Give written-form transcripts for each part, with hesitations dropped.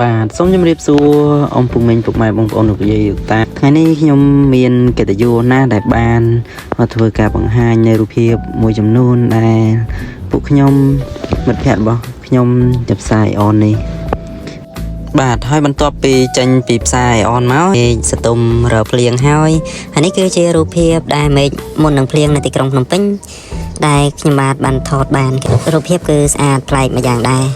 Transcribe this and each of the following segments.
បាទសូមជម្រាបសួរអ៊ំពុកមីងពុកម៉ែបងប្អូនលោកយាយតាថ្ងៃនេះខ្ញុំមានកិត្តិយសណាស់ដែលបានមកធ្វើការបង្ហាញនៅរូបភាពមួយចំនួនដែលពួកខ្ញុំមិត្តភ័ក្តិរបស់ខ្ញុំទៅផ្សាយអននេះបាទហើយបន្ទាប់ពីចេញពីផ្សាយអនមកគេសតុំរភ្លៀងហើយនេះគឺជារូបភាពដែលមេឃមុននឹងភ្លៀងនៅទីក្រុងភ្នំពេញដែលខ្ញុំបានថតបានរូបភាពគឺស្អាតប្លែកមួយយ៉ាងដែរ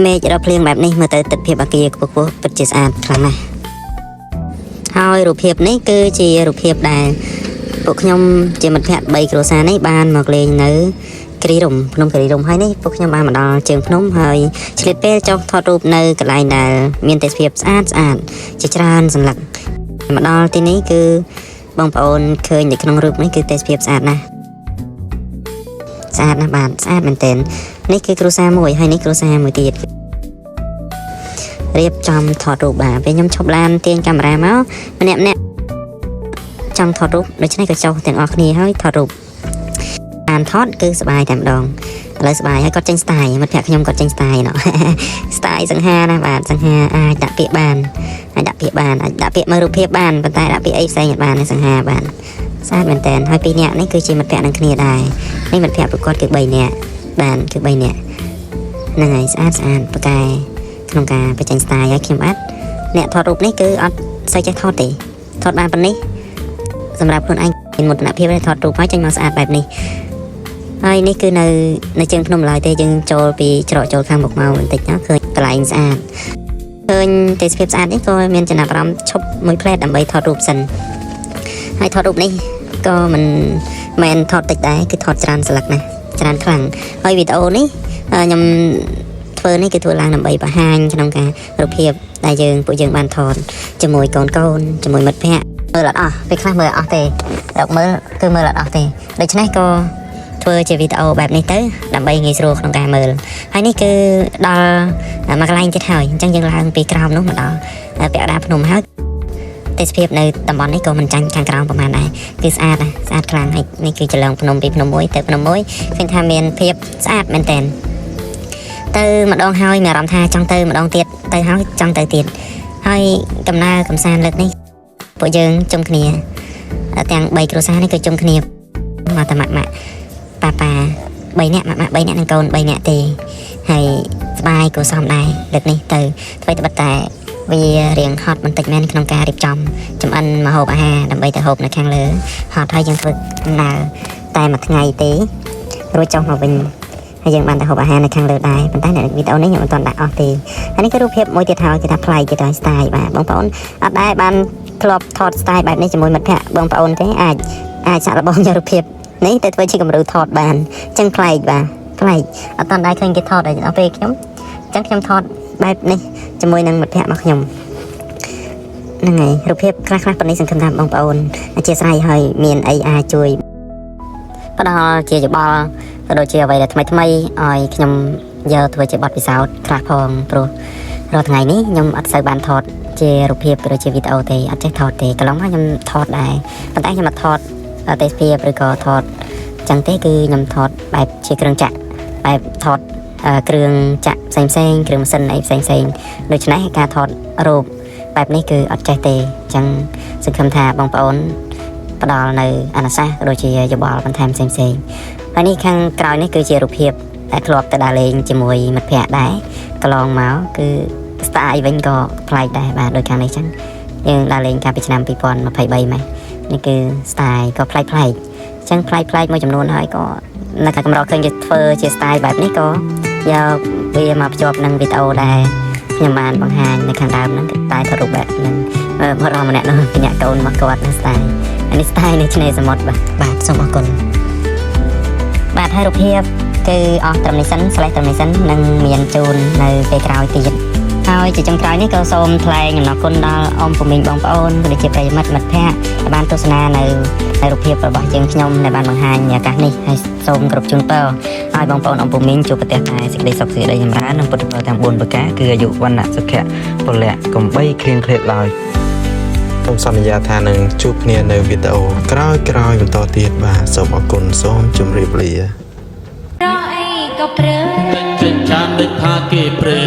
មេឃរភ្លៀងបែបនេះមើលទៅទិដ្ឋភាពអាគារខ្ពស់ៗពិតជាស្អាតខ្លាំងណាស់ហើយរូបភាពនេះគឺជារូបភាពដែលពួកខ្ញុំជាមិត្តភ័ក្តិ3គ្រួសារនេះបានមកលេងនៅគិរីរម្យភ្នំគិរីរម្យហើយនេះពួកខ្ញុំបានមកដល់ជើងភ្នំហើយឆ្លៀតពេលចុះថតរូបនៅកន្លែងដែលមានទេសភាពស្អាតជាច្រើនសន្លឹកមកដល់ទីនេះគឺបងប្អូនឃើញនៅក្នុងរូបនេះគឺទេសភាពស្អាតណាស់បាទស្អាតមែនទែននេះគឺគ្រួសារមួយហើយនេះគ្រួសារមួយទៀតរៀបចំថតរូបបាទពេលខ្ញុំឈប់ឡានទាញកាមេរ៉ាមកម្នាក់ចង់ថតរូបដូច្នេះក៏ចុះទាំងអស់គ្នាហើយថតរូបបានថតគឺសប្បាយតែម្ដងឥឡូវសប្បាយហើយគាត់ចេញស្ទាយមិត្តភក្តិខ្ញុំគាត់ចេញស្ទាយណោះស្ទាយសង្ហាណាបាទសង្ហាអាចដាក់ពាក្យបានអាចដាក់ពាក្យមើលរូបភាពបានប៉ុន្តែដាក់ពាក្យអីផ្សេងបានសង្ហាបានស្អាតមែនតើហើយពីរនាក់នេះគឺជាមិត្តភក្តិនឹងគ្នាដែរនេះមិត្តភក្តិពួកគាត់គឺ3នាក់បានគឺ3នាក់ហ្នឹងហើយស្អាតប្រកែក្នុងការបញ្ចេញស្ទាយហើយខ្ញុំអ្នកថតរូបនេះគឺអត់សូវចេះថតទេថតបានប៉ុណ្នេះសម្រាប់ខ្លួនឯងមានមោទនភាពថតរូបហើយចេញមកស្អាតបែបនេះហើយនេះគឺនៅជើងភ្នំឡើយទេយើងចូលពីច្រកចូលខាងមុខមកបន្តិចណាឃើញកន្លែងស្អាតឃើញទេសភាពស្អាតនេះក៏មានចំណាប់អារម្មណ៍ឈប់មួយផ្លែតដើម្បីថតរូបសិនហើយថតរូបនេះក៏មិនមែនថតតិចដែរគឺថតច្រើនស្លឹកណាច្រើនខ្លាំងហើយវីដេអូនេះខ្ញុំធ្វើនេះគឺធ្វើឡើងដើម្បីបង្ហាញក្នុងការរូបភាពដែលពួកយើងបានថតជាមួយកូនជាមួយមិត្តភ័ក្តិមើលអត់អស់ពេលខ្លះមើលអត់ទេរកមើលគឺមើលអត់អស់ទេដូច្នេះក៏ធ្វើជាវីដេអូបែបនេះទៅដើម្បីងាយស្រួលក្នុងការមើលហើយនេះគឺដល់មកកន្លែងទៀតហើយអញ្ចឹងយើងឡើងពីក្រោមនោះមកដល់ពាក់កណ្ដាលភ្នំហើយទេសភាពនៅតំបន់នេះក៏មិនចាញ់ខាងក្រោមប្រហែលដែរគឺស្អាតខ្លាំងហើយនេះគឺចលងភ្នំពីភ្នំមួយទៅភ្នំមួយឃើញថាមានភាពស្អាតមែនតើទៅម្ដងហើយមានអារម្មណ៍ថាចង់ទៅម្ដងទៀតទៅហើយចង់ទៅទៀតហើយដំណើរកំសាន្តលើកនេះពួកយើងជុំគ្នាទាំង3គ្រួសារនេះគឺជុំគ្នាមកតាម៉ាក់ប៉ា3នាក់ម៉ាក់3នាក់និងកូន3នាក់ទេហើយស្បាយគួរសមដែរលើកនេះទៅធ្វើតែតែវារៀងហត់បន្តិចមែនក្នុងការរៀបចំចម្អិនម្ហូបអាហារដើម្បីទៅហូបនៅខាងលើហត់ហើយយើងធ្វើដំណើរតែមួយថ្ងៃទេរួចចុះមកវិញហើយយើងបានទៅហូបអាហារនៅខាងលើដែរប៉ុន្តែនៅវីដេអូនេះខ្ញុំមិនទាន់ដាក់អស់ទេហើយនេះគឺរូបភាពមួយទៀតហើយគេថាប្លែកគេថាស្ទាយបាទបងប្អូនអត់ដែរបានធ្លាប់ថតស្ទាយបែបនេះជាមួយមិត្តភក្តិបងប្អូនទេអាចសាកល្បងយករូបភាពនេះទៅធ្វើជាគំរូថតបានអញ្ចឹងប្លែកអត់តាន់ដែរឃើញគេថតឲ្យដល់ពេលខ្ញុំអញ្ចឹងខ្ញុំថតបែបនេះជាមួយនឹងមិត្តភក្តិរបស់ខ្ញុំហ្នឹងហើយរូបភាពខ្លះប៉ុណ្នេះសង្ឃឹមថាបងប្អូនអធិស្ឋានហើយមានអីអាចជួយផ្ដល់ជាយោបល់ក៏ដូចជាអ្វីដែលថ្មីឲ្យខ្ញុំយកធ្វើជាបទពិសោធន៍ខ្លះផងព្រោះរាល់ថ្ងៃនេះខ្ញុំអត់សូវបានថតជារូបភាពឬជាវីដេអូទេអត់ចេះថតទេកន្លងមកខ្ញុំថតដែរប៉ុន្តែខ្ញុំអត់ថតទេសភាពឬក៏ថតចឹងទេគឺខ្ញុំថតបែបជាគ្រឿងចាក់បែបថតគ្រឿងចាក់ផ្សេងគ្រឿងម៉ាស៊ីនអីផ្សេងដូច្នេះការថតរូបបែបនេះគឺអត់ចេះទេអញ្ចឹងសង្ឃឹមថាបងប្អូនផ្ដល់នៅអនុសាសន៍ក៏ដូចជាយោបល់បន្ថែមផ្សេងហើយនេះខាងក្រោយនេះគឺជារូបភាពដែលធ្លាប់ទៅដើរលេងជាមួយមិត្តភ័ក្តិដែរកន្លងមកគឺស្ទាយវិញក៏ប្លែកដែរបាទដូចខាងនេះចឹងយើងដើរលេងកាលពីឆ្នាំ2023ម៉េចនេះគឺស្ទាយក៏ប្លែកអញ្ចឹងប្លែកមួយចំនួនហើយក៏នៅខាងកម្រឃើញគេធ្វើជាស្ទាយបែបនេះក៏យកវាមកភ្ជាប់នឹងវីដេអូដែលខ្ញុំបានបង្ហាញនៅខាងដើមហ្នឹងតែថតរូបបែបហ្នឹងបងរំម្នាក់នោះពីអ្នកកូនមកគាត់នឹងស្ទាយនេះស្ទាយនៅឆ្នេរសមុទ្របាទសូមអរគុណបាទហើយរូបភាពគឺអស់ត្រឹមនេះសិនស្លេះត្រឹមនេះសិននឹងមានជូននៅពេលក្រោយទៀតហើយជាចុងក្រោយនេះក៏សូមថ្លែងអំណរគុណដល់អ៊ំពុំមីងបងប្អូនក៏ដូចជាប្រិយមិត្តភ័ក្តិដែលបានទស្សនានៅរូបភាពរបស់យើងខ្ញុំដែលបានបង្ហាញឱកាសនេះហើយសូមគោរពជូនពរឲ្យបងប្អូនអ៊ំពុំមីងជួបប្រទះតែសេចក្តីសុខសេចក្តីចម្រើននិងពុទ្ធពរទាំង4ប្រការគឺអាយុវណ្ណៈសុខៈពលៈកំបីគ្រៀងឃ្លាតឡើយសូមសន្យាថានឹងជួបគ្នានៅវីដេអូក្រោយបន្តទៀតបាទសូមអរគុណសូមជម្រាបលារកអីក៏ព្រើចេញចានដូចថាគេព្រើ